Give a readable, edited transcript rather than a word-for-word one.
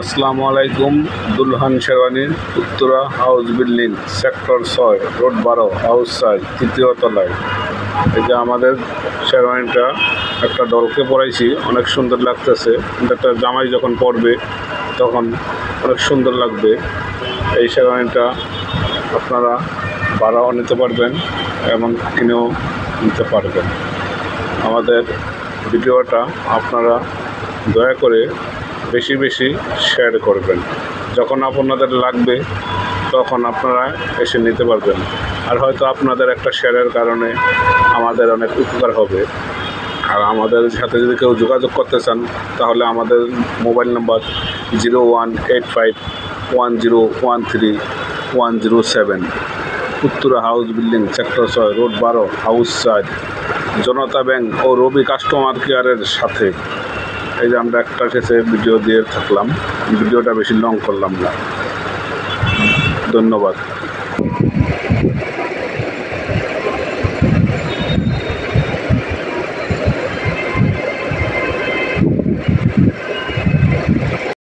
আসসালামু আলাইকুম। দুলহান শেরওয়ানির Uttara house building, sector 6, road 12, house 4, তৃতীয় তলায়। এই যে আমাদের শেরওয়ানিটা একটা দলকে পরাইছি, অনেক সুন্দর লাগতেছে। কিন্তু একটা জামাই যখন পরবে তখন অনেক সুন্দর লাগবে। এই শেরওয়ানিটা আপনারা ভাড়াও নিতে পারবেন, এমন কিনেও নিতে পারবেন। আমাদের ভিডিওটা আপনারা দয়া করে বেশি বেশি শেয়ার করবেন। যখন আপনাদের লাগবে তখন আপনারা এসে নিতে পারবেন। আর হয়তো আপনাদের একটা শেয়ারের কারণে আমাদের অনেক উপকার হবে। আর আমাদের সাথে যদি কেউ যোগাযোগ করতে চান তাহলে আমাদের mobile number 018510131007, Uttara house building, sector 6, road 12, house 4, জনতা ব্যাংক ও রবি কাস্টমার কেয়ারের সাথে। এই যে আমরা একটা শেষে ভিডিও দিয়ে থাকলাম, ভিডিওটা বেশি লং করলাম না। ধন্যবাদ।